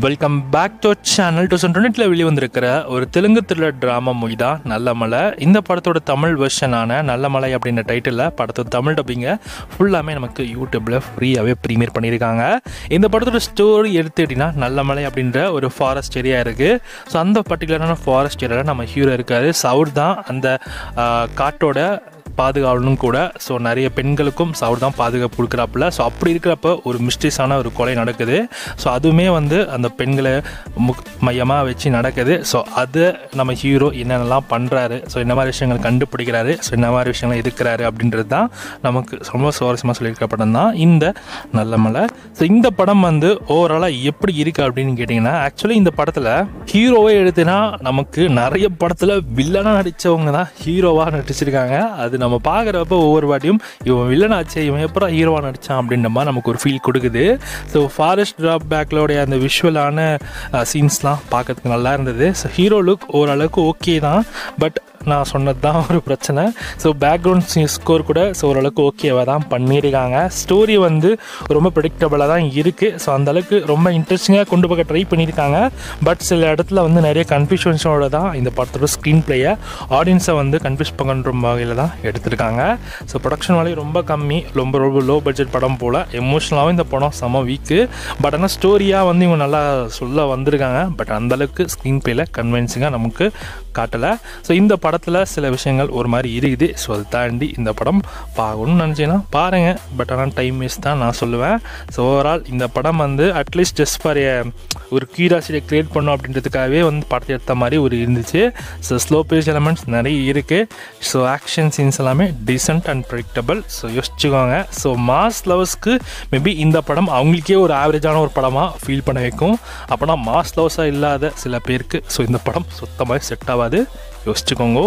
Welcome back to channel. 2020 வெளிவந்திருக்கிற ஒரு Telugu thriller drama movie தான் நல்ல மலை. இந்த படத்தோட தமிழ் வெர்ஷனான நல்ல மலை அப்படின்ற டைட்டிலில் படத்தோட தமிழ் டப்பிங்க ஃபுல்லாமே நமக்கு யூடியூப்பில் ஃப்ரீயாகவே ப்ரீமியர் பண்ணியிருக்காங்க. இந்த படத்தோட ஸ்டோரி எடுத்துக்கிட்டிங்கன்னா நல்ல மலை அப்படின்ற ஒரு ஃபாரஸ்ட் ஏரியா இருக்குது. ஸோ அந்த பர்டிகுலரான ஃபாரஸ்ட் ஏரியாவில் நம்ம ஹீரோ இருக்கார். ஸோ அவர் தான் அந்த காட்டோட பாதுகாவலனும் கூட. ஸோ நிறைய பெண்களுக்கும் அவர் தான் பாதுகாப்பு கொடுக்குறாப்புல. ஸோ அப்படி இருக்கிறப்ப ஒரு மிஸ்டேஸான ஒரு கொலை நடக்குது. ஸோ அதுவுமே அந்த பெண்களை மையமாக வச்சு நடக்குது. ஸோ அது நம்ம ஹீரோ என்னென்னலாம் பண்ணுறாரு, ஸோ என்ன மாதிரி விஷயங்கள் கண்டுபிடிக்கிறாரு, ஸோ என்ன மாதிரி விஷயங்கள் எதுக்குறாரு அப்படின்றது தான் நமக்கு ரொம்ப சுவாரஸ்யமாக சொல்லியிருக்க படம் தான் இந்த நல்ல மலை. ஸோ இந்த படம் ஓவராலாக எப்படி இருக்குது அப்படின்னு கேட்டிங்கன்னா, ஆக்சுவலி இந்த படத்தில் ஹீரோவை எடுத்துனா நமக்கு நிறைய படத்தில் வில்லனாக நடித்தவங்க தான் ஹீரோவாக நடிச்சிருக்காங்க. அது நம்ம பார்க்குறப்ப ஒவ்வொரு வாட்டியும் இவன் வில்லனாச்சே, இவன் எப்பறம் ஹீரோவாக நடித்தான் அப்படின்ற மாதிரி நமக்கு ஒரு ஃபீல் கொடுக்குது. ஸோ ஃபாரஸ்ட் ட்ராப் பேக்லோடைய அந்த விஷுவலான சீன்ஸ்லாம் பார்க்கறதுக்கு நல்லா இருந்தது. ஸோ ஹீரோ லுக் ஓரளவுக்கு ஓகே தான், பட் நான் சொன்னது தான் ஒரு பிரச்சனை. ஸோ பேக்ரவுண்ட் ஸ்கோர் கூட ஓரளவுக்கு ஓகேவாக தான் பண்ணியிருக்காங்க. ஸ்டோரி ரொம்ப ப்ரெடிக்டபிளாக தான் இருக்குது. ஸோ அந்தளவுக்கு ரொம்ப இன்ட்ரெஸ்டிங்காக கொண்டு போக ட்ரை பண்ணியிருக்காங்க. பட் சில இடத்துல நிறைய கன்ஃபியூஷன்ஸோடு தான் இந்த படத்தோட ஸ்க்ரீன் பிளேயை ஆடியன்ஸை கன்ஃபியூஸ் பண்ணுற வகையில் தான் எடுத்திருக்காங்க. ஸோ ப்ரொடக்ஷன் வேலையும் ரொம்ப கம்மி, ரொம்ப லோ பட்ஜெட் படம் போல். எமோஷனலாகவும் இந்த படம் செம வீக்கு. பட் ஆனால் ஸ்டோரியாக இவங்க நல்லா சொல்ல வந்திருக்காங்க. பட் அந்தளவுக்கு ஸ்க்ரீன் பிளேயில் கன்வின்சிங்காக நமக்கு காட்டலை. ஸோ இந்த படத்தில் சில விஷயங்கள் ஒரு மாதிரி இருக்குது. ஸோ அதை தாண்டி இந்த படம் பார்க்கணும்னு நினச்சிங்கன்னா பாருங்கள். பட் ஆனால் டைம் வேஸ்ட் தான் நான் சொல்லுவேன். ஸோ ஓவரால் இந்த படம் அட்லீஸ்ட் ஜஸ்ட் ஃபார் ஒரு கியூரியாசிட்டியை க்ரியேட் பண்ணோம் அப்படின்றதுக்காகவே படத்தை எடுத்த மாதிரி ஒரு இருந்துச்சு. ஸோ ஸ்லோ பேஸ் எலமெண்ட்ஸ் நிறைய இருக்குது. ஸோ ஆக்ஷன் சீன்ஸ் எல்லாமே டீசென்ட் அண்ட் ப்ரெடிக்டபிள். ஸோ யோசிச்சுக்கோங்க. ஸோ மாஸ் லவர்ஸ்க்கு மேபி இந்த படம் அவங்களுக்கே ஒரு ஆவரேஜான ஒரு படமாக ஃபீல் பண்ண வைக்கும். அப்போனா மாஸ் லவர்ஸாக இல்லாத சில பேருக்கு இந்த படம் சுத்தமாக செட் ஆகாது. யோசிச்சுக்கோங்க.